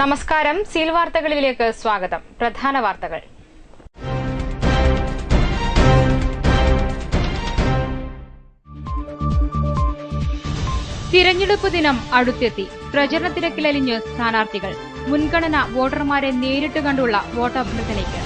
നമസ്കാരം. സീൽ വാർത്തകളിലേക്ക് സ്വാഗതം. പ്രധാന വാർത്തകൾ. തിരഞ്ഞെടുപ്പ് ദിനം അടുത്തെത്തി. പ്രചരണ തിരക്കിലലിഞ്ഞ് സ്ഥാനാർത്ഥികൾ. മുൻഗണന വോട്ടർമാരെ നേരിട്ട് കണ്ടുള്ള വോട്ടഭ്യർത്ഥനയ്ക്ക്.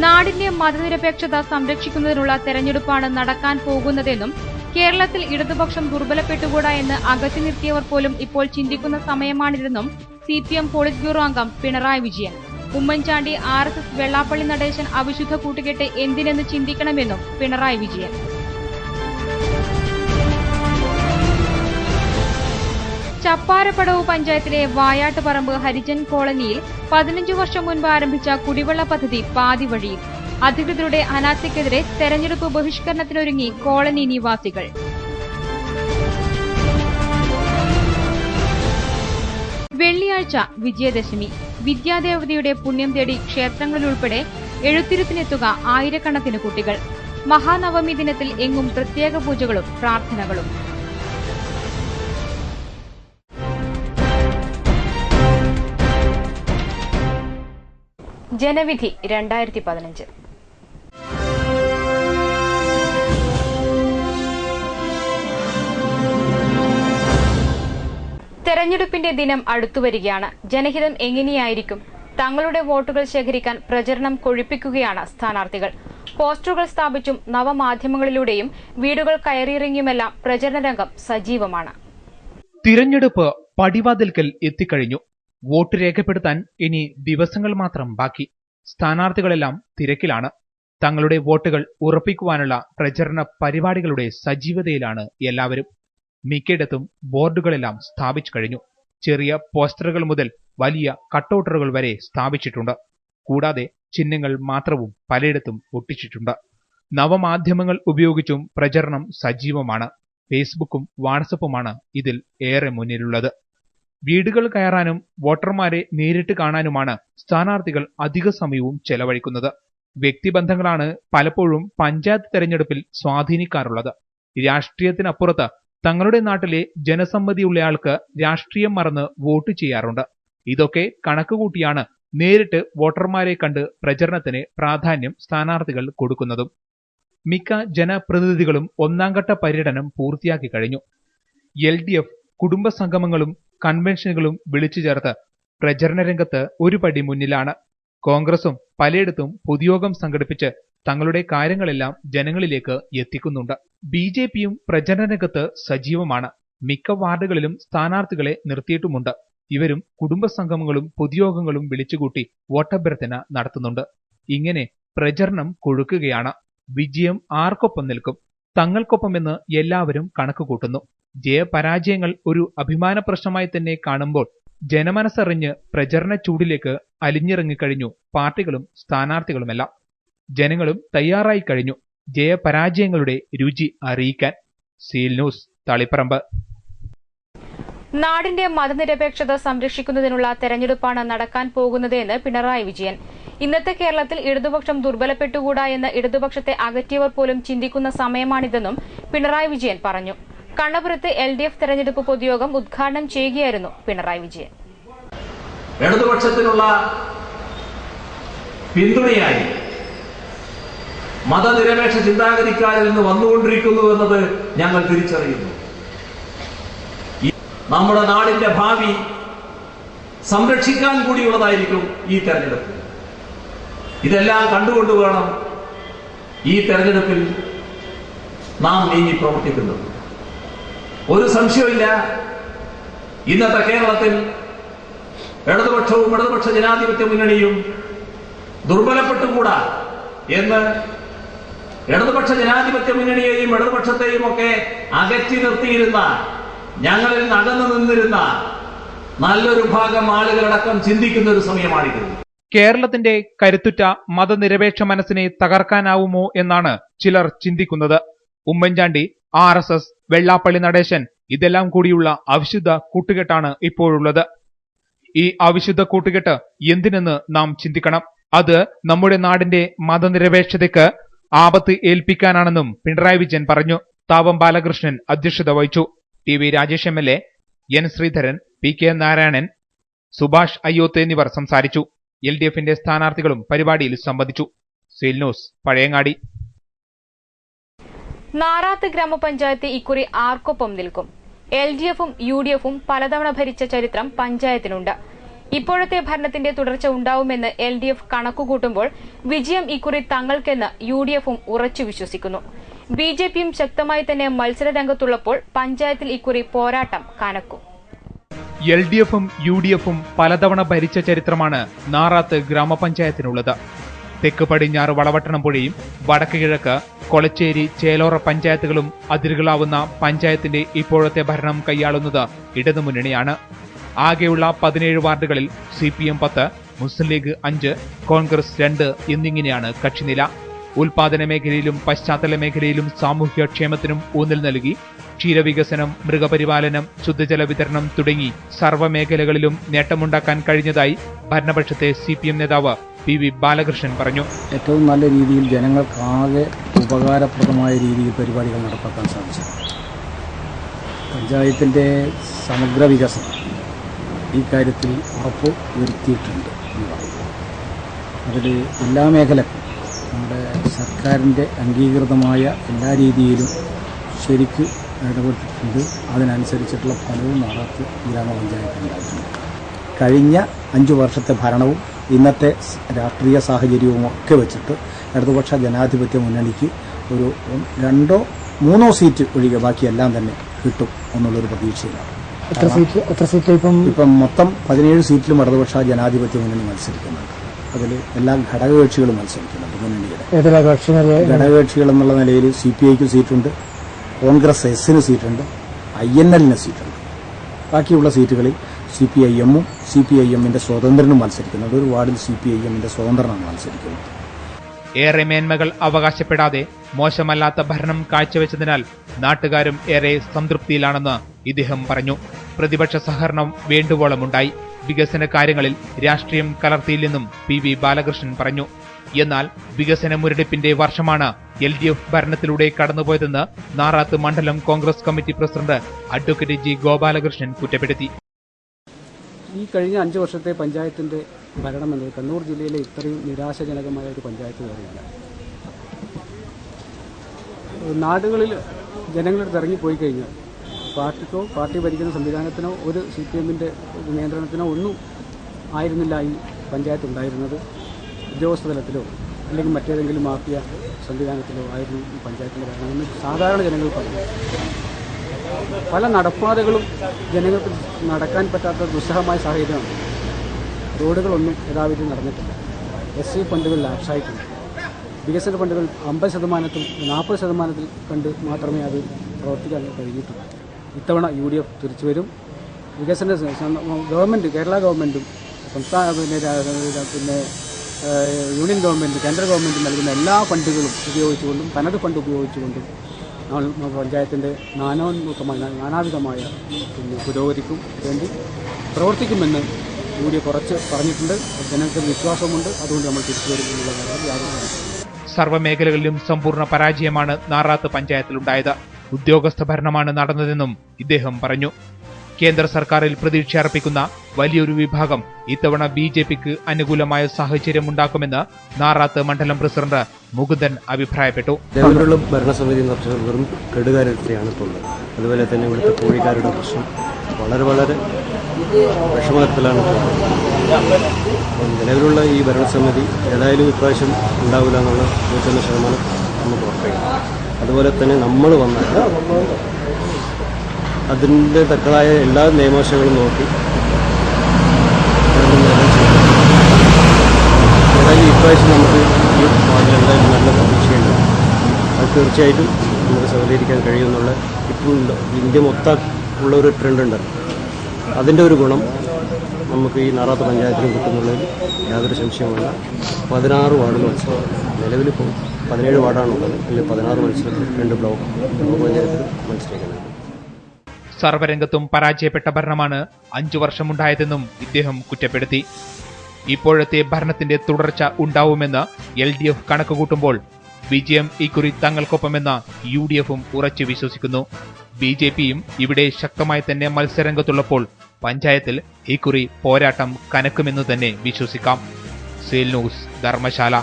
നാടിന്റെ മതനിരപേക്ഷത സംരക്ഷിക്കുന്നതിനുള്ള തെരഞ്ഞെടുപ്പാണ് നടക്കാൻ പോകുന്നതെന്നും കേരളത്തിൽ ഇടതുപക്ഷം ദുർബലപ്പെട്ടുകൂടാ എന്ന് അകറ്റി നിർത്തിയവർ പോലും ഇപ്പോൾ ചിന്തിക്കുന്ന സമയമാണിതെന്നും CPM പോളിറ്റ് ബ്യൂറോ അംഗം പിണറായി വിജയൻ. ഉമ്മൻചാണ്ടി RSS വെള്ളാപ്പള്ളി നടേശൻ അവിശുദ്ധ കൂട്ടുകെട്ട് എന്തിനെന്ന് ചിന്തിക്കണമെന്നും പിണറായി വിജയൻ. ചപ്പാരപ്പടവ് പഞ്ചായത്തിലെ വായാട്ടുപറമ്പ് ഹരിജൻ കോളനിയിൽ 15 വർഷം മുൻപ് ആരംഭിച്ച കുടിവെള്ള പദ്ധതി പാതി വഴിയിൽ. അധികൃതരുടെ അനാസ്ഥയ്ക്കെതിരെ തെരഞ്ഞെടുപ്പ് ബഹിഷ്കരണത്തിനൊരുങ്ങി കോളനി നിവാസികൾ. വെള്ളിയാഴ്ച വിജയദശമി. വിദ്യാദേവതയുടെ പുണ്യം തേടി ക്ഷേത്രങ്ങളിലുൾപ്പെടെ എഴുത്തിരുത്തിനെത്തുക ആയിരക്കണക്കിന് കുട്ടികൾ. മഹാനവമി ദിനത്തിൽ എങ്ങും പ്രത്യേക പൂജകളും പ്രാർത്ഥനകളും. ജനവിധി 2015. തെരഞ്ഞെടുപ്പിന്റെ ദിനം അടുത്തുവരികയാണ്. ജനഹിതം എങ്ങനെയായിരിക്കും? തങ്ങളുടെ വോട്ടുകൾ ശേഖരിക്കാൻ പ്രചരണം കൊഴുപ്പിക്കുകയാണ് സ്ഥാനാർത്ഥികൾ. പോസ്റ്ററുകൾ സ്ഥാപിച്ചും നവമാധ്യമങ്ങളിലൂടെയും വീടുകൾ കയറിയിറങ്ങിയുമെല്ലാം പ്രചരണ രംഗം സജീവമാണ്. തിരഞ്ഞെടുപ്പ് പടിവാതിൽക്കൽ എത്തിക്കഴിഞ്ഞു. വോട്ട് രേഖപ്പെടുത്താൻ ഇനി ദിവസങ്ങൾ മാത്രം ബാക്കി. സ്ഥാനാർത്ഥികളെല്ലാം തിരക്കിലാണ്. തങ്ങളുടെ വോട്ടുകൾ ഉറപ്പിക്കുവാനുള്ള പ്രചരണ പരിപാടികളുടെ സജീവതയിലാണ് എല്ലാവരും. മിക്കയിടത്തും ബോർഡുകളെല്ലാം സ്ഥാപിച്ചു കഴിഞ്ഞു. ചെറിയ പോസ്റ്ററുകൾ മുതൽ വലിയ കട്ടൗട്ടറുകൾ വരെ സ്ഥാപിച്ചിട്ടുണ്ട്. കൂടാതെ ചിഹ്നങ്ങൾ മാത്രവും പലയിടത്തും ഒട്ടിച്ചിട്ടുണ്ട്. നവമാധ്യമങ്ങൾ ഉപയോഗിച്ചും പ്രചരണം സജീവമാണ്. ഫേസ്ബുക്കും വാട്സപ്പുമാണ് ഇതിൽ ഏറെ മുന്നിലുള്ളത്. വീടുകൾ കയറാനും വോട്ടർമാരെ നേരിട്ട് കാണാനുമാണ് സ്ഥാനാർത്ഥികൾ അധിക സമയവും ചെലവഴിക്കുന്നത്. വ്യക്തിബന്ധങ്ങളാണ് പലപ്പോഴും പഞ്ചായത്ത് തെരഞ്ഞെടുപ്പിൽ സ്വാധീനിക്കാറുള്ളത്. രാഷ്ട്രീയത്തിനപ്പുറത്ത് തങ്ങളുടെ നാട്ടിലെ ജനസമ്മതിയുള്ളയാൾക്ക് രാഷ്ട്രീയം മറന്ന് വോട്ട് ചെയ്യാറുണ്ട്. ഇതൊക്കെ കണക്കുകൂട്ടിയാണ് നേരിട്ട് വോട്ടർമാരെ കണ്ട് പ്രചരണത്തിന് പ്രാധാന്യം സ്ഥാനാർത്ഥികൾ കൊടുക്കുന്നതും. മിക്ക ജനപ്രതിനിധികളും ഒന്നാംഘട്ട പര്യടനം പൂർത്തിയാക്കി കഴിഞ്ഞു. LDF കുടുംബ സംഗമങ്ങളും കൺവെൻഷനുകളും വിളിച്ചു ചേർത്ത് പ്രചരണ രംഗത്ത് ഒരു പടി മുന്നിലാണ്. കോൺഗ്രസും പലയിടത്തും പൊതുയോഗം സംഘടിപ്പിച്ച് തങ്ങളുടെ കാര്യങ്ങളെല്ലാം ജനങ്ങളിലേക്ക് എത്തിക്കുന്നുണ്ട്. BJPയും പ്രചരണ രംഗത്ത് സജീവമാണ്. മിക്ക വാർഡുകളിലും സ്ഥാനാർത്ഥികളെ നിർത്തിയിട്ടുമുണ്ട്. ഇവരും കുടുംബ സംഗമങ്ങളും പൊതുയോഗങ്ങളും വിളിച്ചുകൂട്ടി വോട്ടഭ്യർത്ഥന നടത്തുന്നുണ്ട്. ഇങ്ങനെ പ്രചരണം കൊഴുക്കുകയാണ്. വിജയം ആർക്കൊപ്പം നിൽക്കും? തങ്ങൾക്കൊപ്പമെന്ന് എല്ലാവരും കണക്കുകൂട്ടുന്നു. ജയപരാജയങ്ങൾ ഒരു അഭിമാന പ്രശ്നമായി തന്നെ കാണുമ്പോൾ ജനമനസ്സറിഞ്ഞ് പ്രചരണ ചൂടിലേക്ക് അലിഞ്ഞിറങ്ങിക്കഴിഞ്ഞു പാർട്ടികളും സ്ഥാനാർത്ഥികളുമെല്ലാം. ജനങ്ങളും തയ്യാറായി കഴിഞ്ഞു ജയപരാജയങ്ങളുടെ രുചി അറിയിക്കാൻ. Seal news, Taliparamba. നാടിന്റെ മതനിരപേക്ഷത സംരക്ഷിക്കുന്നതിനുള്ള തെരഞ്ഞെടുപ്പാണ് നടക്കാൻ പോകുന്നതെന്ന് പിണറായി വിജയൻ. ഇന്നത്തെ കേരളത്തിൽ ഇടതുപക്ഷം ദുർബലപ്പെട്ടുകൂടാ എന്ന് ഇടതുപക്ഷത്തെ അകറ്റിയവർ പോലും ചിന്തിക്കുന്ന സമയമാണിതെന്നും പിണറായി വിജയൻ പറഞ്ഞു. കണ്ണപുരത്ത് LDF തെരഞ്ഞെടുപ്പ് പൊതുയോഗം ഉദ്ഘാടനം ചെയ്യുകയായിരുന്നു പിണറായി വിജയൻ. ഇടതുപക്ഷത്തിനുള്ള പിന്തുണയായി മതനിരപേക്ഷ ചിന്താഗതിക്കാരിൽ നിന്ന് വന്നുകൊണ്ടിരിക്കുന്നു എന്നത് ഞങ്ങൾ തിരിച്ചറിയുന്നു. നമ്മുടെ നാടിന്റെ ഭാവി സംരക്ഷിക്കാൻ കൂടിയുള്ളതായിരിക്കും ഈ തെരഞ്ഞെടുപ്പ്. ഇതെല്ലാം കണ്ടുകൊണ്ട് വേണം ഈ തെരഞ്ഞെടുപ്പിൽ നാം നീങ്ങി പ്രവർത്തിക്കുന്നത്. ഒരു സംശയമില്ല, ഇന്നത്തെ കേരളത്തിൽ ഇടതുപക്ഷവും ഇടതുപക്ഷ ജനാധിപത്യ മുന്നണിയും ദുർബലപ്പെട്ടുകൂടാ എന്ന് ഇടതുപക്ഷ ജനാധിപത്യ മുന്നണിയെയും ഇടതുപക്ഷത്തെയും ഒക്കെ അകറ്റി നിർത്തിയിരുന്ന, ഞങ്ങളിൽ നിന്ന് അകന്നു നിന്നിരുന്ന നല്ലൊരു ഭാഗം ആളുകളടക്കം ചിന്തിക്കുന്ന ഒരു സമയമാണിത്. കേരളത്തിന്റെ കരുത്തുറ്റ മതനിരപേക്ഷ മനസ്സിനെ തകർക്കാനാവുമോ എന്നാണ് ചിലർ ചിന്തിക്കുന്നത്. ഉമ്മൻചാണ്ടി, RSS, വെള്ളാപ്പള്ളി നടേശൻ ഇതെല്ലാം കൂടിയുള്ള അവിശുദ്ധ കൂട്ടുകെട്ടാണ് ഇപ്പോഴുള്ളത്. ഈ അവിശുദ്ധ കൂട്ടുകെട്ട് എന്തിനെന്ന് നാം ചിന്തിക്കണം. അത് നമ്മുടെ നാടിന്റെ മതനിരപേക്ഷതയ്ക്ക് ആപത്ത് ഏൽപ്പിക്കാനാണെന്നും പിണറായി വിജയൻ പറഞ്ഞു. താവം ബാലകൃഷ്ണൻ അധ്യക്ഷത വഹിച്ചു. T V Rajesh MLA, N Sreedharan, PK Narayanan, Subhash Ayyoth എന്നിവർ സംസാരിച്ചു. LDFന്റെ സ്ഥാനാർത്ഥികളും പരിപാടിയിൽ സംബന്ധിച്ചു. Seal news, Pazhayangadi. നാറാത്ത് ഗ്രാമപഞ്ചായത്ത് ഇക്കുറി ആർക്കൊപ്പം നിൽക്കും? LDFും UDFും പലതവണ ഭരിച്ച ചരിത്രം പഞ്ചായത്തിനുണ്ട്. ഇപ്പോഴത്തെ ഭരണത്തിന്റെ തുടർച്ച ഉണ്ടാവുമെന്ന് LDF കണക്കുകൂട്ടുമ്പോൾ വിജയം ഇക്കുറി തങ്ങൾക്കെന്ന് UDFും ഉറച്ചു വിശ്വസിക്കുന്നു. BJPയും ശക്തമായി തന്നെ മത്സരരംഗത്തുള്ളപ്പോൾ പഞ്ചായത്തിൽ ഇക്കുറി പോരാട്ടം കനക്കും. LDFും UDFും പലതവണ ഭരിച്ച ചരിത്രമാണ് നാറാത്ത് ഗ്രാമപഞ്ചായത്തിനുള്ളത്. തെക്ക് പടിഞ്ഞാറ് വളവട്ടണം പുഴയും വടക്ക് കിഴക്ക് കൊളച്ചേരി, ചേലോറ പഞ്ചായത്തുകളും അതിരുകളാവുന്ന പഞ്ചായത്തിന്റെ ഇപ്പോഴത്തെ ഭരണം കൈയാളുന്നത് ഇടതുമുന്നണിയാണ്. ആകെയുള്ള 17 വാർഡുകളിൽ CPM 10, മുസ്ലിം ലീഗ് 5, കോൺഗ്രസ് 2 എന്നിങ്ങനെയാണ് കക്ഷിനില. ഉൽപാദന മേഖലയിലും പശ്ചാത്തല മേഖലയിലും സാമൂഹ്യക്ഷേമത്തിനും ഊന്നൽ നൽകി ക്ഷീരവികസനം, മൃഗപരിപാലനം, ശുദ്ധജല വിതരണം തുടങ്ങി സർവ്വമേഖലകളിലും നേട്ടമുണ്ടാക്കാൻ കഴിഞ്ഞതായി ഭരണപക്ഷത്തെ CPM നേതാവ് PV ബാലകൃഷ്ണൻ പറഞ്ഞു. ഏറ്റവും നല്ല രീതിയിൽ ജനങ്ങൾക്കാകെ ഉപകാരപ്രദമായ രീതിയിൽ പരിപാടികൾ നടപ്പാക്കാൻ സാധിച്ചു. പഞ്ചായത്തിൻ്റെ സമഗ്ര വികസനം ഈ കാര്യത്തിൽ ഉറപ്പ് വരുത്തിയിട്ടുണ്ട്. അതിൽ എല്ലാ മേഖലക്കും നമ്മുടെ സർക്കാരിൻ്റെ അംഗീകൃതമായ എല്ലാ രീതിയിലും ശരിക്ക് ഇടപെട്ടിട്ടുണ്ട്. അതിനനുസരിച്ചിട്ടുള്ള ഫലവും നാറാത്ത് ഗ്രാമപഞ്ചായത്തിനുണ്ടായിട്ടുണ്ട്. കഴിഞ്ഞ 5 വർഷത്തെ ഭരണവും ഇന്നത്തെ രാഷ്ട്രീയ സാഹചര്യവും ഒക്കെ വെച്ചിട്ട് ഇടതുപക്ഷ ജനാധിപത്യ മുന്നണിക്ക് ഒരു 2-3 സീറ്റ് ഒഴികെ ബാക്കിയെല്ലാം തന്നെ കിട്ടും എന്നുള്ളൊരു പ്രതീക്ഷയിലാണ്. എത്ര സീറ്റ് ഇപ്പം മൊത്തം 17 സീറ്റിലും ഇടതുപക്ഷ ജനാധിപത്യ മുന്നണി മത്സരിക്കുന്നുണ്ട്. അതിൽ എല്ലാ ഘടകകക്ഷികളും മത്സരിക്കുന്നുണ്ട്. മുന്നണിയുടെ ഘടകകക്ഷികൾ എന്നുള്ള നിലയിൽ CPIക്ക് സീറ്റുണ്ട്, കോൺഗ്രസ് എസിന് സീറ്റുണ്ട്, INLന് സീറ്റുണ്ട്. ബാക്കിയുള്ള സീറ്റുകളിൽ CPIMും CPIMന്റെ സ്വതന്ത്രനും മത്സരിക്കുന്നുണ്ട്. ഒരു വാർഡിൽ CPIMന്റെ സ്വതന്ത്രനാണ് മത്സരിക്കുന്നത്. ഏറെ മേന്മകൾ അവകാശപ്പെടാതെ മോശമല്ലാത്ത ഭരണം കാഴ്ചവെച്ചതിനാൽ നാട്ടുകാരും ഏറെ സംതൃപ്തിയിലാണെന്ന് ഇദ്ദേഹം പറഞ്ഞു. പ്രതിപക്ഷ സഹകരണം വേണ്ടുവോളമുണ്ടായി. വികസന കാര്യങ്ങളിൽ രാഷ്ട്രീയം കലർത്തിയില്ലെന്നും PV ബാലകൃഷ്ണൻ പറഞ്ഞു. എന്നാൽ വികസന മുരടിപ്പിന്റെ വർഷമാണ് LDF ഭരണത്തിലൂടെ കടന്നുപോയതെന്ന് നാറാത്ത് മണ്ഡലം Congress committee president advocate G Gopalakrishnan കുറ്റപ്പെടുത്തി. ഈ കഴിഞ്ഞ 5 വർഷത്തെ പഞ്ചായത്തിന്റെ ഭരണം എന്നത് കണ്ണൂർ ജില്ലയിലെ ഇത്രയും നിരാശാജനകമായ ഒരു പഞ്ചായത്ത് വേറെയില്ല. നാടുകളിൽ ജനങ്ങളുടെ ഇറങ്ങിപ്പോയി കഴിഞ്ഞാൽ പാർട്ടിക്കോ പാർട്ടി ഭരിക്കുന്ന സംവിധാനത്തിനോ ഒരു CPMന്റെ നിയന്ത്രണത്തിനോ ഒന്നും ആയിരുന്നില്ല ഈ പഞ്ചായത്ത് ഉണ്ടായിരുന്നത്. ഉദ്യോഗസ്ഥ തലത്തിലോ അല്ലെങ്കിൽ മറ്റേതെങ്കിലും മാഫിയ സംവിധാനത്തിലോ ആയിരുന്നു ഈ പഞ്ചായത്തിൻ്റെ ഭരണമെന്ന് സാധാരണ ജനങ്ങൾ പറഞ്ഞു. പല നടപ്പാതകളും ജനങ്ങൾക്ക് നടക്കാൻ പറ്റാത്ത ദുസ്സഹമായ സാഹചര്യമാണ്. റോഡുകളൊന്നും യഥാവിധി നടന്നിട്ടില്ല. SC ഫണ്ടുകൾ ലാപ്സായിട്ടുണ്ട്. വികസന ഫണ്ടുകൾ 50%-ൽ 40% കണ്ട് മാത്രമേ അത് പ്രവർത്തിക്കാൻ കഴിഞ്ഞിട്ടുള്ളൂ. ഇത്തവണ UDF തിരിച്ചു വരും. വികസന ഗവൺമെൻറ്, കേരള ഗവൺമെൻറ്റും സംസ്ഥാന പിന്നെ യൂണിയൻ ഗവൺമെൻറ്, കേന്ദ്ര ഗവൺമെൻറ് നൽകുന്ന എല്ലാ ഫണ്ടുകളും ഉപയോഗിച്ചുകൊണ്ടും തനത് ഫണ്ട് ഉപയോഗിച്ചുകൊണ്ടും പഞ്ചായത്തിൻ്റെ നാനാവിധമായ പിന്നെ പുരോഗതിക്കും വേണ്ടി പ്രവർത്തിക്കുമെന്ന് UDF കുറച്ച് പറഞ്ഞിട്ടുണ്ട്. ജനങ്ങൾക്ക് വിശ്വാസമുണ്ട്. അതുകൊണ്ട് നമ്മൾ തിരിച്ചു വരുമെന്നുള്ള കാര്യം യാതൊരു സർവ്വമേഖലകളിലും സമ്പൂർണ്ണ പരാജയമാണ് നാറാത്ത് പഞ്ചായത്തിലുണ്ടായത്. ഉദ്യോഗസ്ഥ ഭരണമാണ് നടന്നതെന്നും ഇദ്ദേഹം പറഞ്ഞു. കേന്ദ്ര സർക്കാരിൽ പ്രതീക്ഷ അർപ്പിക്കുന്ന വലിയൊരു വിഭാഗം ഇത്തവണ BJPക്ക് അനുകൂലമായ സാഹചര്യമുണ്ടാക്കുമെന്ന് നാറാത്ത് മണ്ഡലം പ്രസിഡന്റ് മുകുന്ദൻ അഭിപ്രായപ്പെട്ടു. നിലവിലുള്ള ഭരണസമിതി വെറും കെടുകാര്യത്തെയാണ് ഇപ്പോൾ ഉള്ളത്. അതുപോലെ തന്നെ ഇവിടുത്തെ കോഴിക്കാരുടെ പ്രശ്നം വളരെ വിഷമത്തിലാണ്. നിലവിലുള്ള ഈ ഭരണസമിതി ഏതായാലും ഇപ്രാവശ്യം ഉണ്ടാവില്ല എന്നുള്ള 100% നമുക്ക് ഉറപ്പിക്കാം. അതുപോലെ തന്നെ നമ്മൾ വന്നാൽ അതിൻ്റെ തക്കതായ എല്ലാ നിയമവശങ്ങളും നോക്കി ഏതായാലും ഇപ്രാവശ്യം നമുക്ക് ഈ വാർഡിൽ എന്തായാലും നല്ല പ്രതീക്ഷയുണ്ട്. അത് തീർച്ചയായിട്ടും നമുക്ക് സഹകരിക്കാൻ കഴിയുമെന്നുള്ള ഇപ്പോൾ ഇന്ത്യ മൊത്തം ഉള്ള ഒരു ട്രെൻഡ് ഉണ്ട്. അതിൻ്റെ ഒരു ഗുണം നമുക്ക് ഈ നാറാത്ത് പഞ്ചായത്തിന് കിട്ടുന്നുള്ളതിൽ യാതൊരു സംശയവുമില്ല. 16 വാർഡ് മത്സരം നിലവിലിപ്പോൾ 17 വാർഡാണുള്ളത്. അതിൽ 16 മത്സരത്തിൽ 2 ബ്ലോക്ക് പഞ്ചായത്തിൽ മത്സരിക്കുന്നത്. സർവ്വരംഗത്തും പരാജയപ്പെട്ട ഭരണമാണ് 5 വർഷമുണ്ടായതെന്നും ഇദ്ദേഹം കുറ്റപ്പെടുത്തി. ഇപ്പോഴത്തെ ഭരണത്തിന്റെ തുടർച്ച ഉണ്ടാവുമെന്ന് LDF കണക്കുകൂട്ടുമ്പോൾ വിജയം ഇക്കുറി തങ്ങൾക്കൊപ്പമെന്ന് UDFും ഉറച്ചു വിശ്വസിക്കുന്നു. BJPയും ഇവിടെ ശക്തമായി തന്നെ മത്സരരംഗത്തുള്ളപ്പോൾ പഞ്ചായത്തിൽ ഇക്കുറി പോരാട്ടം കനക്കുമെന്ന് തന്നെ വിശ്വസിക്കാം. Seal news, Dharmashala.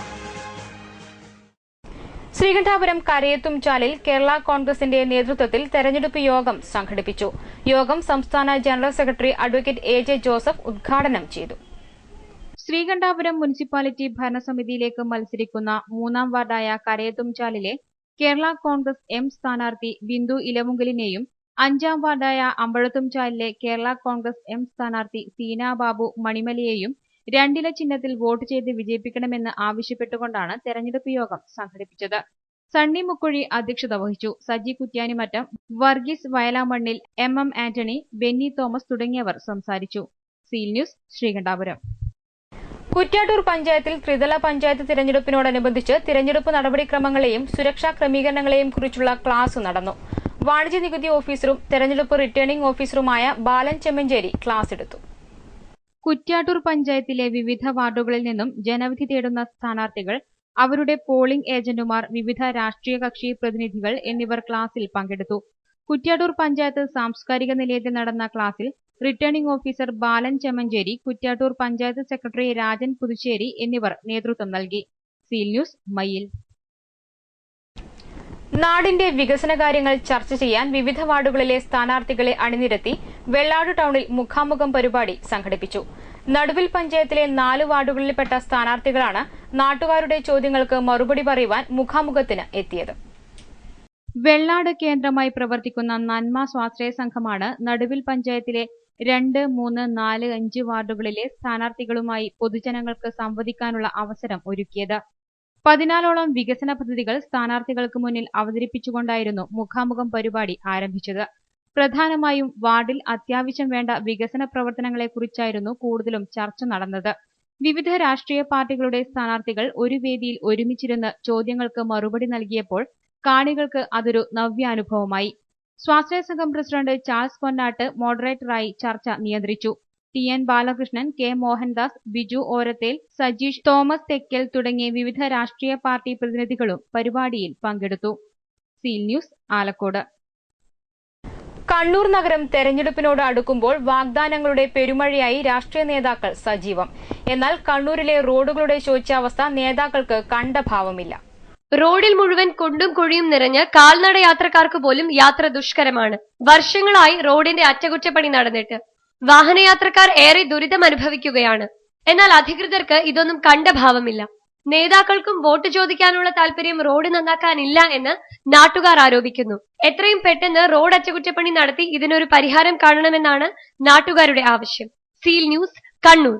ശ്രീകണ്ഠാപുരം കരയത്തുംചാലിൽ കേരള കോൺഗ്രസിന്റെ നേതൃത്വത്തിൽ തെരഞ്ഞെടുപ്പ് യോഗം സംഘടിപ്പിച്ചു. യോഗം സംസ്ഥാന general secretary advocate AJ Joseph ഉദ്ഘാടനം ചെയ്തു. ശ്രീകണ്ഠാപുരം മുനിസിപ്പാലിറ്റി ഭരണസമിതിയിലേക്ക് മത്സരിക്കുന്ന 3ാം വാർഡായ കരയത്തുംചാലിലെ കേരള കോൺഗ്രസ് M സ്ഥാനാർത്ഥി ബിന്ദു ഇലവുങ്കലിനെയും 5ാം വാർഡായ അമ്പഴത്തുംചാലിലെ കേരള കോൺഗ്രസ് M സ്ഥാനാർത്ഥി സീന ബാബു മണിമലയെയും 2 ഇല ചിഹ്നത്തിൽ വോട്ട് ചെയ്ത് വിജയിപ്പിക്കണമെന്ന് ആവശ്യപ്പെട്ടുകൊണ്ടാണ് തെരഞ്ഞെടുപ്പ് യോഗം സംഘടിപ്പിച്ചത്. സണ്ണി മുക്കുഴി അധ്യക്ഷത വഹിച്ചു. സജി കുറ്റ്യാനിമറ്റം, വർഗീസ് വയലാമണ്ണിൽ, MM ആന്റണി, ബെന്നി തോമസ് തുടങ്ങിയവർ സംസാരിച്ചു. Seal news, Sreekandapuram. കുറ്റ്യാട്ടൂർ പഞ്ചായത്തിൽ ത്രിതല പഞ്ചായത്ത് തിരഞ്ഞെടുപ്പിനോടനുബന്ധിച്ച് തിരഞ്ഞെടുപ്പ് നടപടിക്രമങ്ങളെയും സുരക്ഷാ ക്രമീകരണങ്ങളെയും കുറിച്ചുള്ള ക്ലാസ് നടന്നു. വാണിജ്യ നികുതി ഓഫീസറും തെരഞ്ഞെടുപ്പ് റിട്ടേണിംഗ് ഓഫീസറുമായ ബാലൻ ചെമ്മഞ്ചേരി ക്ലാസ് എടുത്തു. കുറ്റ്യാട്ടൂർ പഞ്ചായത്തിലെ വിവിധ വാർഡുകളിൽ നിന്നും ജനവിധി തേടുന്ന സ്ഥാനാർത്ഥികൾ, അവരുടെ പോളിംഗ് ഏജന്റുമാർ, വിവിധ രാഷ്ട്രീയ കക്ഷി പ്രതിനിധികൾ എന്നിവർ ക്ലാസിൽ പങ്കെടുത്തു. കുറ്റ്യാട്ടൂർ പഞ്ചായത്ത് സാംസ്കാരിക നിലയത്തിൽ നടന്ന ക്ലാസിൽ റിട്ടേണിംഗ് ഓഫീസർ ബാലൻ ചെമ്മഞ്ചേരി, കുറ്റ്യാട്ടൂർ പഞ്ചായത്ത് സെക്രട്ടറി രാജൻ പുതുശ്ശേരി എന്നിവർ നേതൃത്വം നൽകി. Seal news, Mayyil. നാടിന്റെ വികസന കാര്യങ്ങൾ ചർച്ച ചെയ്യാൻ വിവിധ വാർഡുകളിലെ സ്ഥാനാർത്ഥികളെ അണിനിരത്തി വെള്ളാട് ടൌണിൽ മുഖാമുഖം പരിപാടി സംഘടിപ്പിച്ചു. നടുവിൽ പഞ്ചായത്തിലെ 4 വാർഡുകളിൽപ്പെട്ട സ്ഥാനാർത്ഥികളാണ് നാട്ടുകാരുടെ ചോദ്യങ്ങൾക്ക് മറുപടി പറയുവാൻ മുഖാമുഖത്തിന് എത്തിയത്. വെള്ളാട് കേന്ദ്രമായി പ്രവർത്തിക്കുന്ന നന്മ സ്വാശ്രയ സംഘമാണ് നടുവിൽ പഞ്ചായത്തിലെ 2, 3, 4, 5 വാർഡുകളിലെ സ്ഥാനാർത്ഥികളുമായി പൊതുജനങ്ങൾക്ക് സംവദിക്കാനുള്ള അവസരം ഒരുക്കിയത്. 14ഓളം വികസന പദ്ധതികൾ സ്ഥാനാർത്ഥികൾക്ക് മുന്നിൽ അവതരിപ്പിച്ചുകൊണ്ടായിരുന്നു മുഖാമുഖം പരിപാടി ആരംഭിച്ചത്. പ്രധാനമായും വാർഡിൽ അത്യാവശ്യം വേണ്ട വികസന പ്രവർത്തനങ്ങളെക്കുറിച്ചായിരുന്നു കൂടുതലും ചർച്ച നടന്നത്. വിവിധ രാഷ്ട്രീയ പാർട്ടികളുടെ സ്ഥാനാർത്ഥികൾ ഒരു വേദിയിൽ ഒരുമിച്ചിരുന്ന് ചോദ്യങ്ങൾക്ക് മറുപടി നൽകിയപ്പോൾ കാണികൾക്ക് അതൊരു നവ്യാനുഭവമായി. സ്വാശ്രയ സംഘം പ്രസിഡന്റ് ചാൾസ് പൊന്നാട്ട് മോഡറേറ്ററായി ചർച്ച നിയന്ത്രിച്ചു. TN Balakrishnan, K Mohandas, Biju Orathel, Sajeesh, Thomas Thekkel തുടങ്ങിയ വിവിധ രാഷ്ട്രീയ പാർട്ടി പ്രതിനിധികളും പരിപാടിയിൽ പങ്കെടുത്തു. Seal news, Alakode. കണ്ണൂർ നഗരം തെരഞ്ഞെടുപ്പിനോട് അടുക്കുമ്പോൾ വാഗ്ദാനങ്ങളുടെ പെരുമഴയായി രാഷ്ട്രീയ നേതാക്കൾ സജീവം. എന്നാൽ കണ്ണൂരിലെ റോഡുകളുടെ ശോച്യാവസ്ഥ നേതാക്കൾക്ക് കണ്ട ഭാവമില്ല. റോഡിൽ മുഴുവൻ കുണ്ടും കുഴിയും നിറഞ്ഞ് കാൽനട യാത്രക്കാർക്ക് പോലും യാത്ര ദുഷ്കരമാണ്. വർഷങ്ങളായി റോഡിന്റെ അറ്റകുറ്റപ്പണി നടന്നിട്ട് വാഹനയാത്രക്കാർ ഏറെ ദുരിതം അനുഭവിക്കുകയാണ്. എന്നാൽ അധികൃതർക്ക് ഇതൊന്നും കണ്ട ഭാവമില്ല. നേതാക്കൾക്കും വോട്ട് ചോദിക്കാനുള്ള താല്പര്യം റോഡ് നന്നാക്കാനില്ല എന്ന് നാട്ടുകാർ ആരോപിക്കുന്നു. എത്രയും പെട്ടെന്ന് റോഡ് അറ്റകുറ്റപ്പണി നടത്തി ഇതിനൊരു പരിഹാരം കാണണമെന്നാണ് നാട്ടുകാരുടെ ആവശ്യം. Seal news, Kannur.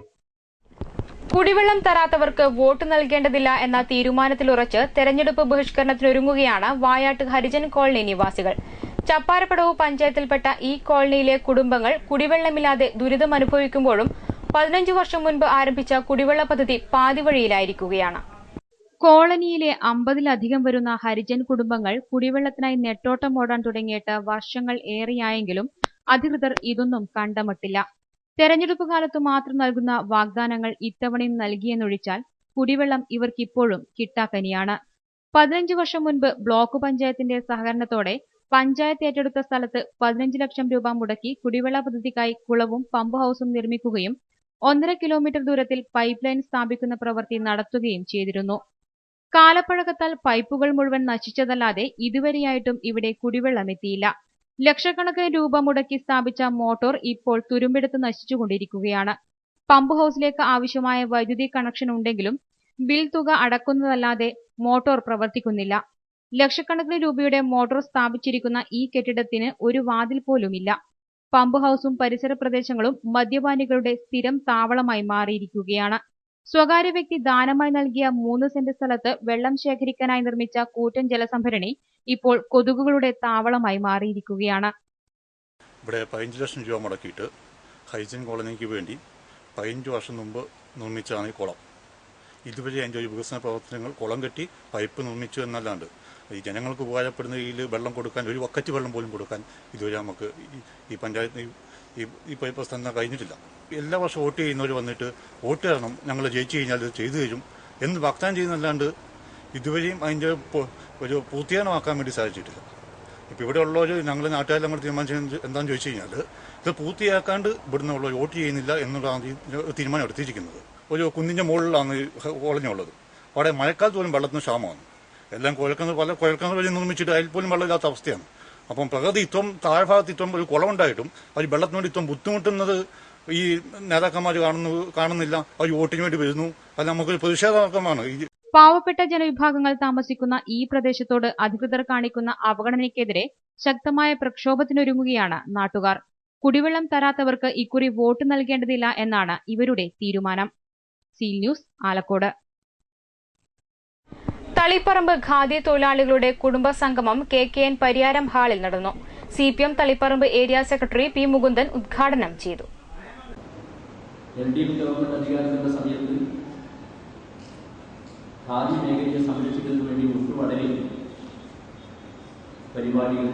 കുടിവെള്ളം തരാത്തവർക്ക് വോട്ട് നൽകേണ്ടതില്ല എന്ന തീരുമാനത്തിലുറച്ച് തെരഞ്ഞെടുപ്പ് ബഹിഷ്കരണത്തിനൊരുങ്ങുകയാണ് വായാട്ട് ഹരിജൻ കോളനി നിവാസികൾ. ചപ്പാരപ്പടവ് പഞ്ചായത്തിൽപ്പെട്ട ഈ കോളനിയിലെ കുടുംബങ്ങൾ കുടിവെള്ളമില്ലാതെ ദുരിതമനുഭവിക്കുമ്പോഴും 15 വർഷം മുൻപ് ആരംഭിച്ച കുടിവെള്ള പദ്ധതി പാതിവഴിയിലായിരിക്കുകയാണ്. കോളനിയിലെ 50-ലധികം വരുന്ന ഹരിജൻ കുടുംബങ്ങൾ കുടിവെള്ളത്തിനായി നെട്ടോട്ടം ഓടാൻ തുടങ്ങിയിട്ട് വർഷങ്ങൾ ഏറെയായെങ്കിലും അധികൃതർ ഇതൊന്നും കണ്ടമട്ടില്ല. തെരഞ്ഞെടുപ്പ് കാലത്ത് മാത്രം നൽകുന്ന വാഗ്ദാനങ്ങൾ ഇത്തവണയും നൽകിയെന്നൊഴിച്ചാൽ കുടിവെള്ളം ഇവർക്കിപ്പോഴും കിട്ടാക്കനിയാണ്. 15 വർഷം മുൻപ് ബ്ലോക്ക് പഞ്ചായത്തിന്റെ സഹകരണത്തോടെ പഞ്ചായത്ത് ഏറ്റെടുത്ത സ്ഥലത്ത് 15 ലക്ഷം രൂപ മുടക്കി കുടിവെള്ള പദ്ധതിക്കായി കുളവും പമ്പ് ഹൌസും നിർമ്മിക്കുകയും 1.5 കിലോമീറ്റർ ദൂരത്തിൽ പൈപ്പ് ലൈൻ സ്ഥാപിക്കുന്ന പ്രവൃത്തി നടത്തുകയും ചെയ്തിരുന്നു. കാലപ്പഴക്കത്താൽ പൈപ്പുകൾ മുഴുവൻ നശിച്ചതല്ലാതെ ഇതുവരെയായിട്ടും ഇവിടെ കുടിവെള്ളമെത്തിയില്ല. ലക്ഷക്കണക്കിന് രൂപ മുടക്കി സ്ഥാപിച്ച മോട്ടോർ ഇപ്പോൾ തുരുമ്പെടുത്ത് നശിച്ചുകൊണ്ടിരിക്കുകയാണ്. പമ്പ് ഹൌസിലേക്ക് ആവശ്യമായ വൈദ്യുതി കണക്ഷൻ ഉണ്ടെങ്കിലും ബിൽ തുക അടക്കുന്നതല്ലാതെ മോട്ടോർ പ്രവർത്തിക്കുന്നില്ല. ലക്ഷക്കണക്കിന് രൂപയുടെ മോട്ടോർ സ്ഥാപിച്ചിരിക്കുന്ന ഈ കെട്ടിടത്തിന് ഒരു വാതിൽ പോലുമില്ല. പമ്പ് ഹൌസും പരിസര പ്രദേശങ്ങളും മദ്യപാനികളുടെ സ്ഥിരം താവളമായി മാറിയിരിക്കുകയാണ്. സ്വകാര്യ വ്യക്തി ദാനമായി നൽകിയ 3 സെന്റ് സ്ഥലത്ത് വെള്ളം ശേഖരിക്കാനായി നിർമ്മിച്ച കൂറ്റൻ ജലസംഭരണി ഇപ്പോൾ കൊതുകുകളുടെ താവളമായി മാറിയിരിക്കുകയാണ്. ഇവിടെ 15 ലക്ഷം രൂപ മുടക്കിയിട്ട് ഹൈജൻ കോളനിക്ക് വേണ്ടി 15 വർഷം മുമ്പ് നിർമ്മിച്ചതാണ് ഈ കുളം. ഇതുവരെ അതിൻ്റെ ഒരു വികസന പ്രവർത്തനങ്ങൾ കുളം കെട്ടി പൈപ്പ് നിർമ്മിച്ചു എന്നല്ലാണ്ട് ഈ ജനങ്ങൾക്ക് ഉപകാരപ്പെടുന്ന രീതിയിൽ വെള്ളം കൊടുക്കാൻ, ഒരു ബക്കറ്റ് വെള്ളം പോലും കൊടുക്കാൻ ഇതുവരെ നമുക്ക് ഈ പഞ്ചായത്ത് ഈ പ്രസ്ഥാനം കഴിഞ്ഞിട്ടില്ല. എല്ലാ വർഷവും വോട്ട് ചെയ്യുന്നവർ വന്നിട്ട് വോട്ട് തരണം, ഞങ്ങൾ ജയിച്ചു കഴിഞ്ഞാൽ ഇത് ചെയ്തു തരും എന്ന് വാഗ്ദാനം ചെയ്യുന്നല്ലാണ്ട് ഇതുവരെയും അതിൻ്റെ ഒരു പൂർത്തീകരണമാക്കാൻ വേണ്ടി സാധിച്ചിട്ടില്ല. ഇപ്പോൾ ഇവിടെ ഉള്ളവർ ഞങ്ങൾ നാട്ടുകാരെല്ലാം കൂടെ തീരുമാനിച്ചത് എന്താണെന്ന് ചോദിച്ചു കഴിഞ്ഞാൽ ഇത് പൂർത്തിയാക്കാണ്ട് ഇവിടുന്ന് ഉള്ളവർ വോട്ട് ചെയ്യുന്നില്ല എന്നുള്ളതാണ് തീരുമാനം എടുത്തിരിക്കുന്നത്. ഒരു കുന്നിൻ്റെ മുകളിലാണ് കോളനിയുള്ളത്. അവിടെ മഴക്കാലത്ത് പോലും വെള്ളത്തിന് ക്ഷാമമാണ്. എല്ലാം പല കുഴൽക്കിണർ വഴി നിർമ്മിച്ചിട്ട് അതിൽ പോലും വെള്ളമില്ലാത്ത അവസ്ഥയാണ്. അപ്പം പ്രകൃതി ഇപ്പം താഴ്ഭാഗത്ത് ഇപ്പം ഒരു കുളമുണ്ടായിട്ടും അവർ വെള്ളത്തിന് വേണ്ടി ഇപ്പം ബുദ്ധിമുട്ടുന്നത് ഈ നേതാക്കന്മാർ കാണുന്നില്ല. അവർ വോട്ടിന് വേണ്ടി വരുന്നു. അത് നമുക്കൊരു പ്രതിഷേധാർഹമാണ്. പാവപ്പെട്ട ജനവിഭാഗങ്ങൾ താമസിക്കുന്ന ഈ പ്രദേശത്തോട് അധികൃതർ കാണിക്കുന്ന അവഗണനയ്ക്കെതിരെ ശക്തമായ പ്രക്ഷോഭത്തിനൊരുങ്ങുകയാണ് നാട്ടുകാർ. കുടിവെള്ളം തരാത്തവർക്ക് ഇക്കുറി വോട്ട് നൽകേണ്ടതില്ല എന്നാണ് ഇവരുടെ തീരുമാനം. Seal news, Alakode. തളിപ്പറമ്പ് ഖാദി തൊഴിലാളികളുടെ കുടുംബസംഗമം KKN പരിയാരം ഹാളിൽ നടന്നു. CPM Taliparamba area secretary P. Mukundan ഉദ്ഘാടനം ചെയ്തു. LDF ഗവൺമെന്റ് അധികാരത്തിന്റെ സമയത്ത് ഖാദി മേഖലയെ സംരക്ഷിക്കുന്നതിന് വേണ്ടി വളരെ പരിപാടികൾ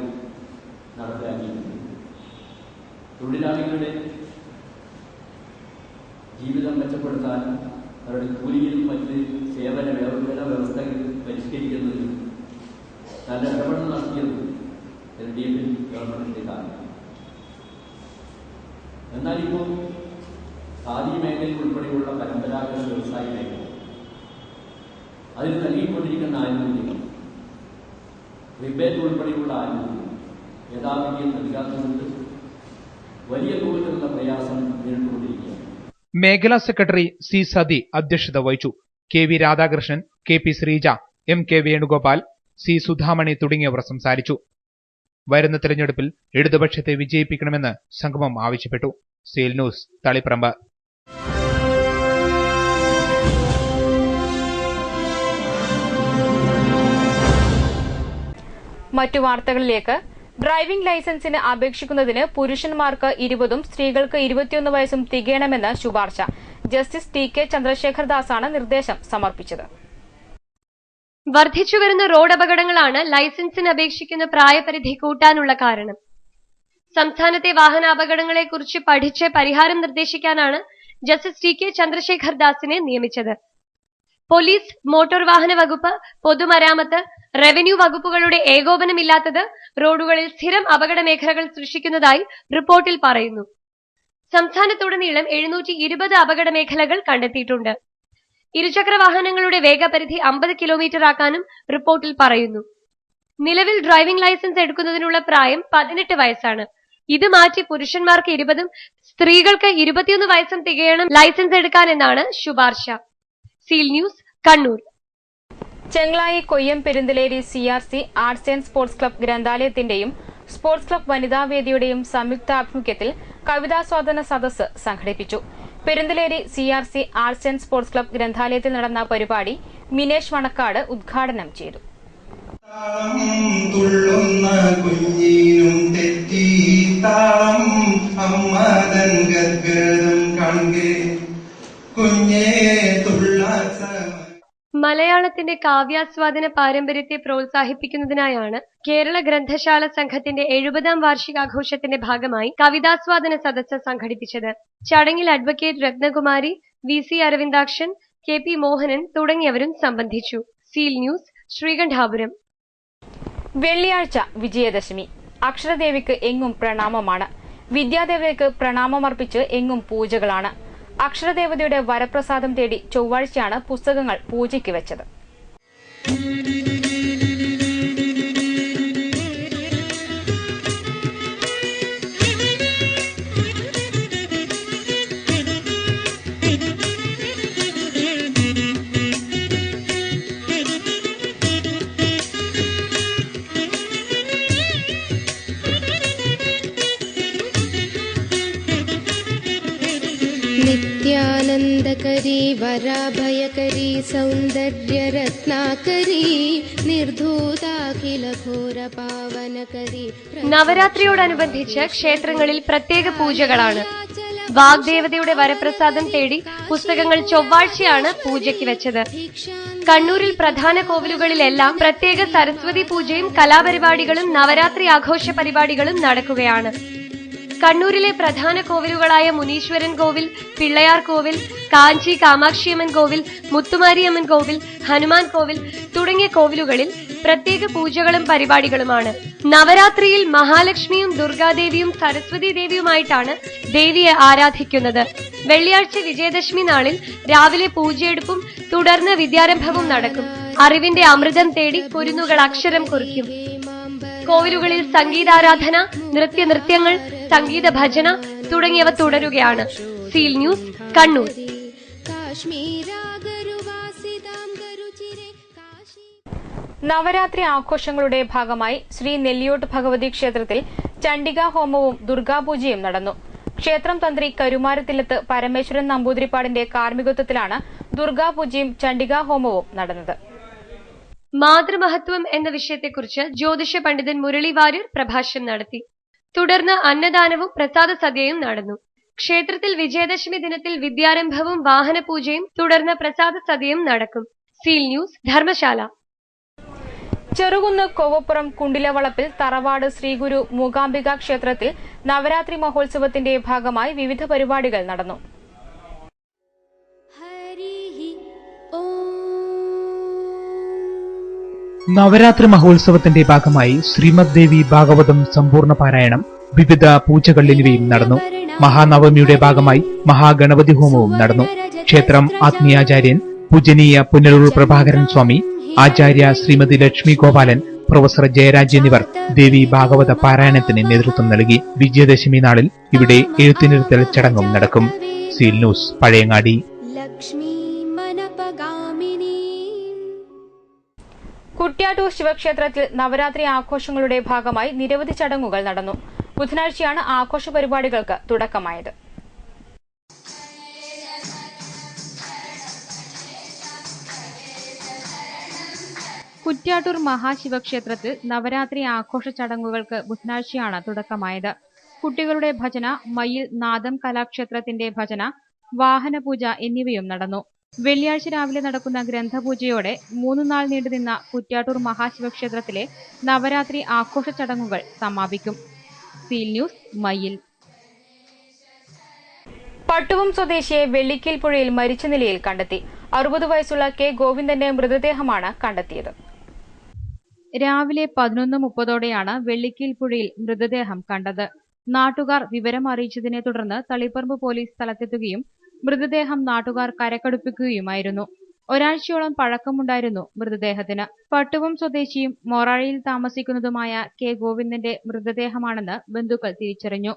നടപ്പിലാക്കിയിട്ടുണ്ട്. തൊഴിലാളികളുടെ ജീവിതം മെച്ചപ്പെടുത്താനും അവരുടെ കൂലിയിലും മറ്റ് സേവന വ്യവസ്ഥകൾ പരിഷ്കരിക്കുന്നതിനും നല്ല ഇടപെടൽ നടത്തിയത് LDF ഗവൺമെന്റിന്റെ കാലം. എന്നാൽ ഇപ്പോൾ ഖാദി മേഖലയിൽ ഉൾപ്പെടെയുള്ള പരമ്പരാഗത വ്യവസായ മേഖല അതിന് നൽകിക്കൊണ്ടിരിക്കുന്ന ആനുകൂല്യങ്ങൾ, റിബേറ്റ് ഉൾപ്പെടെയുള്ള ആനുകൂല്യം യഥാവിധിയിൽ നൽകാത്തതുകൊണ്ട് വലിയ തോതിലുള്ള പ്രയാസം നേരിട്ടുകൊണ്ടിരിക്കുകയാണ്. മേഖലാ സെക്രട്ടറി C. സതി അധ്യക്ഷത വഹിച്ചു. KV Radhakrishnan, KP Sreeja, MK Venugopal, C. Sudhamani തുടങ്ങിയവർ സംസാരിച്ചു. വരുന്ന തെരഞ്ഞെടുപ്പിൽ ഇടതുപക്ഷത്തെ വിജയിപ്പിക്കണമെന്ന് സംഗമം ആവശ്യപ്പെട്ടു. Seal news, Taliparamba. മറ്റു വാർത്തകളിലേക്ക്. ഡ്രൈവിംഗ് ലൈസൻസിന് അപേക്ഷിക്കുന്നതിന് പുരുഷന്മാർക്ക് 20ഉം സ്ത്രീകൾക്ക് 21 വയസ്സും തികയണമെന്ന് ശുപാർശ. ജസ്റ്റിസ് TK ചന്ദ്രശേഖർദാസാണ് നിർദ്ദേശം സമർപ്പിച്ചത്. വർദ്ധിച്ചുവരുന്ന റോഡ് അപകടങ്ങളാണ് ലൈസൻസിന് അപേക്ഷിക്കുന്ന പ്രായപരിധി കൂട്ടാനുള്ള കാരണം. സംസ്ഥാനത്തെ വാഹനാപകടങ്ങളെക്കുറിച്ച് പഠിച്ച് പരിഹാരം നിർദ്ദേശിക്കാനാണ് ജസ്റ്റിസ് TK ചന്ദ്രശേഖർദാസിനെ നിയമിച്ചത്. പോലീസ്, മോട്ടോർ വാഹന വകുപ്പ്, പൊതുമരാമത്ത്, റവന്യൂ വകുപ്പുകളുടെ ഏകോപനമില്ലാത്തത് റോഡുകളിൽ സ്ഥിരം അപകട മേഖലകൾ സൃഷ്ടിക്കുന്നതായി റിപ്പോർട്ടിൽ പറയുന്നു. സംസ്ഥാനത്തുടനീളം 720 അപകട മേഖലകൾ കണ്ടെത്തിയിട്ടുണ്ട്. ഇരുചക്ര വാഹനങ്ങളുടെ വേഗപരിധി 50 കിലോമീറ്റർ ആക്കാനും റിപ്പോർട്ടിൽ പറയുന്നു. നിലവിൽ ഡ്രൈവിംഗ് ലൈസൻസ് എടുക്കുന്നതിനുള്ള പ്രായം 18 വയസ്സാണ്. ഇത് മാറ്റി പുരുഷന്മാർക്ക് 20ഉം സ്ത്രീകൾക്ക് 21 വയസ്സും തികയണം ലൈസൻസ് എടുക്കാനെന്നാണ് ശുപാർശ. Seal news, Kannur. Chengalayi Koyyam Perunthaleri CRC arts and sports club ഗ്രന്ഥാലയത്തിന്റെയും സ്പോർട്സ് ക്ലബ് വനിതാവേദിയുടെയും സംയുക്താഭിമുഖ്യത്തിൽ കവിതാസ്വാദന സദസ്സ് സംഘടിപ്പിച്ചു. Perunthaleri CRC arts and sports club ഗ്രന്ഥാലയത്തിൽ നടന്ന പരിപാടി മിനേഷ് മണക്കാട് ഉദ്ഘാടനം ചെയ്തു. മലയാളത്തിന്റെ കാവ്യാസ്വാദന പാരമ്പര്യത്തെ പ്രോത്സാഹിപ്പിക്കുന്നതിനായാണ് കേരള ഗ്രന്ഥശാല സംഘത്തിന്റെ 70ാം വാർഷികാഘോഷത്തിന്റെ ഭാഗമായി കവിതാസ്വാദന സദസ്സ് സംഘടിപ്പിച്ചത്. ചടങ്ങിൽ advocate Ratnakumari, VC Aravindakshan, KP Mohanan തുടങ്ങിയവരും സംബന്ധിച്ചു. Seal news, Sreekandapuram. വെള്ളിയാഴ്ച വിജയദശമി. അക്ഷരദേവിക്ക് എങ്ങും പ്രണാമമാണ്. വിദ്യാദേവതയ്ക്ക് പ്രണാമമർപ്പിച്ച് എങ്ങും പൂജകളാണ്. അക്ഷരദേവതയുടെ വരപ്രസാദം തേടി ചൊവ്വാഴ്ചയാണ് പുസ്തകങ്ങൾ പൂജയ്ക്ക് വെച്ചത്. നിത്യാനന്ദകരീ വരാഭയകരീ സൗന്ദര്യരത്നാകരീ നിർധൂതാഖില ഘോര പാവനകരീ. നവരാത്രിയോടനുബന്ധിച്ച് ക്ഷേത്രങ്ങളിൽ പ്രത്യേക പൂജകളാണ്. വാഗ്ദേവതയുടെ വരപ്രസാദം തേടി പുസ്തകങ്ങൾ ചൊവ്വാഴ്ചയാണ് പൂജയ്ക്ക് വെച്ചത്. കണ്ണൂരിൽ പ്രധാന കോവിലുകളിലെല്ലാം പ്രത്യേക സരസ്വതി പൂജയും കലാപരിപാടികളും നവരാത്രി ആഘോഷ പരിപാടികളും നടക്കുകയാണ്. കണ്ണൂരിലെ പ്രധാന കോവിലുകളായ മുനീശ്വരൻ കോവിൽ, പിള്ളയാർ കോവിൽ, കാഞ്ചി കാമാക്ഷിയമ്മൻ കോവിൽ, മുത്തുമാരിയമ്മൻ കോവിൽ, ഹനുമാൻ കോവിൽ തുടങ്ങിയ കോവിലുകളിൽ പ്രത്യേക പൂജകളും പരിപാടികളുമാണ്. നവരാത്രിയിൽ മഹാലക്ഷ്മിയും ദുർഗാദേവിയും സരസ്വതി ദേവിയുമായിട്ടാണ് ദേവിയെ ആരാധിക്കുന്നത്. വെള്ളിയാഴ്ച വിജയദശമി നാളിൽ രാവിലെ പൂജയെടുപ്പും തുടർന്ന് വിദ്യാരംഭവും നടക്കും. അറിവിന്റെ അമൃതം തേടി കുരുന്നുകൾ അക്ഷരം കുറിക്കും. കോവിലുകളിൽ സംഗീതാരാധന, നൃത്യങ്ങൾ, സംഗീത ഭജന തുടങ്ങിയവ തുടരുകയാണ്. Seal news, Kannur. നവരാത്രി ആഘോഷങ്ങളുടെ ഭാഗമായി ശ്രീ നെല്ലിയോട്ട് ഭഗവതി ക്ഷേത്രത്തിൽ ചണ്ഡികാ ഹോമവും ദുർഗാപൂജയും നടന്നു. ക്ഷേത്രം തന്ത്രി കരുമാരത്തില്ലത്ത് പരമേശ്വരൻ നമ്പൂതിരിപ്പാടിന്റെ കാർമ്മികത്വത്തിലാണ് ദുർഗാപൂജയും ചണ്ഡികാ ഹോമവും നടന്നത്. മാതൃമഹത്വം എന്ന വിഷയത്തെക്കുറിച്ച് ജ്യോതിഷ പണ്ഡിതൻ മുരളി വാര്യർ പ്രഭാഷണം നടത്തി. തുടർന്ന് അന്നദാനവും പ്രസാദ സദ്യയും നടന്നു. ക്ഷേത്രത്തിൽ വിജയദശമി ദിനത്തിൽ വിദ്യാരംഭവും വാഹനപൂജയും തുടർന്ന് പ്രസാദ സദ്യയും നടക്കും. Seal news, Dharmashala. ചെറുകുന്ന് കോവപ്പുറം കുണ്ടിലവളപ്പിൽ തറവാട് ശ്രീഗുരു മൂകാംബിക ക്ഷേത്രത്തിൽ നവരാത്രി മഹോത്സവത്തിന്റെ ഭാഗമായി വിവിധ പരിപാടികൾ നടന്നു. നവരാത്രി മഹോത്സവത്തിന്റെ ഭാഗമായി ശ്രീമദ് ദേവി ഭാഗവതം സമ്പൂർണ്ണ പാരായണം, വിവിധ പൂജകൾ എന്നിവയും നടന്നു. മഹാനവമിയുടെ ഭാഗമായി മഹാഗണപതി ഹോമവും നടന്നു. ക്ഷേത്രം ആത്മീയാചാര്യൻ പൂജനീയ പുനലൂർ പ്രഭാകരൻ സ്വാമി, ആചാര്യ ശ്രീമതി ലക്ഷ്മി ഗോപാലൻ, പ്രൊഫസർ ജയരാജ് എന്നിവർ ദേവി ഭാഗവത പാരായണത്തിന് നേതൃത്വം നൽകി. വിജയദശമി നാളിൽ ഇവിടെ എഴുത്തിനിരുത്തൽ ചടങ്ങും നടക്കും. Seal news, Pazhayangadi. കുറ്റ്യാട്ടൂർ ശിവക്ഷേത്രത്തിൽ നവരാത്രി ആഘോഷങ്ങളുടെ ഭാഗമായി നിരവധി ചടങ്ങുകൾ നടന്നു. ബുധനാഴ്ചയാണ് ആഘോഷ പരിപാടികൾക്ക് തുടക്കമായത്. കുറ്റ്യാട്ടൂർ മഹാശിവക്ഷേത്രത്തിൽ നവരാത്രി ആഘോഷ ചടങ്ങുകൾക്ക് ബുധനാഴ്ചയാണ് തുടക്കമായത്. കുട്ടികളുടെ ഭജന, മയിൽ നാദം കലാക്ഷേത്രത്തിന്റെ ഭജന, വാഹനപൂജ എന്നിവയും നടന്നു. വെള്ളിയാഴ്ച രാവിലെ നടക്കുന്ന ഗ്രന്ഥപൂജയോടെ 3 നാൾ നീണ്ടുനിന്ന കുറ്റ്യാട്ടൂർ മഹാശിവക്ഷേത്രത്തിലെ നവരാത്രി ആഘോഷ ചടങ്ങുകൾ സമാപിക്കും. സീൽ ന്യൂസ്, മയിൽ. പട്ടുവം സ്വദേശിയെ വെള്ളിക്കൽ പുഴയിൽ മരിച്ച നിലയിൽ കണ്ടെത്തി. 60 വയസ്സുള്ള കെ ഗോവിന്ദന്റെ മൃതദേഹമാണ് കണ്ടെത്തിയത്. രാവിലെ 11:30ഓടെയാണ് വെള്ളിക്കൽ പുഴയിൽ മൃതദേഹം കണ്ടത്. നാട്ടുകാർ വിവരം അറിയിച്ചതിനെ തുടർന്ന് തളിപ്പറമ്പ് പോലീസ് സ്ഥലത്തെത്തുകയും മൃതദേഹം നാട്ടുകാർ കരക്കടുപ്പിക്കുകയുമായിരുന്നു. ഒരാഴ്ചയോളം പഴക്കമുണ്ടായിരുന്നു മൃതദേഹത്തിന്. പട്ടുവം സ്വദേശിയും മൊറാഴിയിൽ താമസിക്കുന്നതുമായ കെ ഗോവിന്ദന്റെ മൃതദേഹമാണെന്ന് ബന്ധുക്കൾ തിരിച്ചറിഞ്ഞു.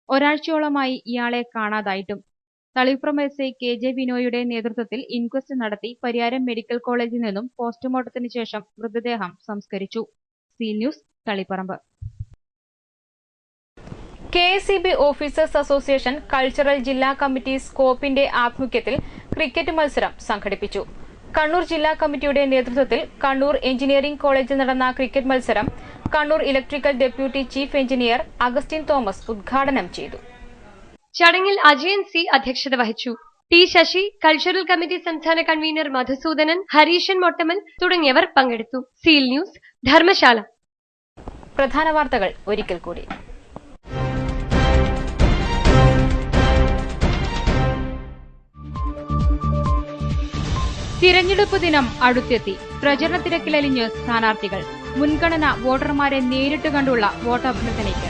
ഒരാഴ്ചയോളമായി ഇയാളെ കാണാതായിട്ടും. തളിപ്പറമ്പ് എസ്ഐ കെ ജെ വിനോയുടെ നേതൃത്വത്തിൽ ഇൻക്വസ്റ്റ് നടത്തി പരിയാരം മെഡിക്കൽ കോളേജിൽ നിന്നും പോസ്റ്റ്മോർട്ടത്തിന് ശേഷം മൃതദേഹം സംസ്കരിച്ചു. Seal news, Taliparamba. KSEB officers association cultural ജില്ലാ കമ്മിറ്റി സ്കോപ്പിന്റെ ആഭിമുഖ്യത്തിൽ ക്രിക്കറ്റ് മത്സരം സംഘടിപ്പിച്ചു. കണ്ണൂർ ജില്ലാ കമ്മിറ്റിയുടെ നേതൃത്വത്തിൽ കണ്ണൂർ എഞ്ചിനീയറിംഗ് കോളേജിൽ നടന്ന ക്രിക്കറ്റ് മത്സരം Kannur electrical deputy chief engineer Augustine Thomas ഉദ്ഘാടനം ചെയ്തു. ചടങ്ങിൽ അജയൻ സി അധ്യക്ഷത വഹിച്ചു. ടി ശശി, കൾച്ചറൽ കമ്മിറ്റി സംസ്ഥാന കൺവീനർ മധുസൂദനൻ, ഹരീഷൻ മൊട്ടമൽ തുടങ്ങിയവർ പങ്കെടുത്തു. Seal news, Dharamshala. പ്രധാന വാർത്തകൾ ഒരിക്കൽ കൂടി. തിരഞ്ഞെടുപ്പ് ദിനം അടുത്തെത്തി. പ്രചരണ തിരക്കിലലിഞ്ഞ് സ്ഥാനാർത്ഥികൾ. മുൻഗണന വോട്ടർമാരെ നേരിട്ട് കണ്ടുള്ള വോട്ടഭ്യർത്ഥനയ്ക്ക്.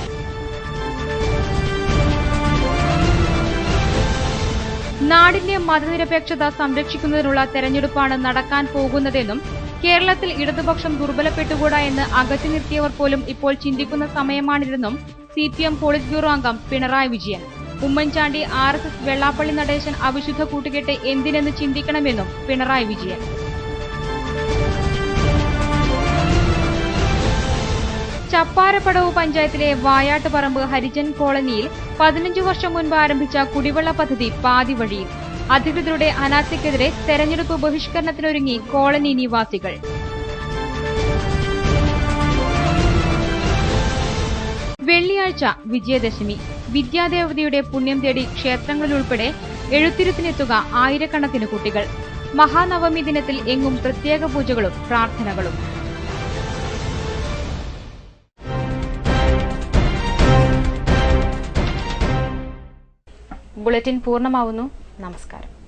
നാടിന്റെ മതനിരപേക്ഷത സംരക്ഷിക്കുന്നതിനുള്ള തെരഞ്ഞെടുപ്പാണ് നടക്കാൻ പോകുന്നതെന്നും കേരളത്തിൽ ഇടതുപക്ഷം ദുർബലപ്പെട്ടുകൂടാ എന്ന് അകറ്റി നിർത്തിയവർ പോലും ഇപ്പോൾ ചിന്തിക്കുന്ന സമയമാണിതെന്നും CPM പോളിറ്റ് ബ്യൂറോ അംഗം പിണറായി വിജയൻ. ഉമ്മൻചാണ്ടി RSS വെള്ളാപ്പള്ളി നടേശൻ അവിശുദ്ധ കൂട്ടുകെട്ട് എന്തിനെന്ന് ചിന്തിക്കണമെന്നും പിണറായി വിജയൻ. ചപ്പാരപ്പടവ് പഞ്ചായത്തിലെ വായാട്ടുപറമ്പ് ഹരിജൻ കോളനിയിൽ 15 വർഷം മുൻപ് ആരംഭിച്ച കുടിവെള്ള പദ്ധതി പാതി വഴിയിൽ. അധികൃതരുടെ അനാസ്ഥയ്ക്കെതിരെ തെരഞ്ഞെടുപ്പ് ബഹിഷ്കരണത്തിനൊരുങ്ങി കോളനി നിവാസികൾ. വെള്ളിയാഴ്ച വിജയദശമി. വിദ്യാദേവതയുടെ പുണ്യം തേടി ക്ഷേത്രങ്ങളിലുൾപ്പെടെ എഴുത്തിരുത്തിനെത്തുക ആയിരക്കണക്കിന് കുട്ടികൾ. മഹാനവമി ദിനത്തിൽ എങ്ങും പ്രത്യേക പൂജകളും പ്രാർത്ഥനകളും. ബുള്ളറ്റിൻ പൂർണ്ണമാവുന്നു. നമസ്കാരം.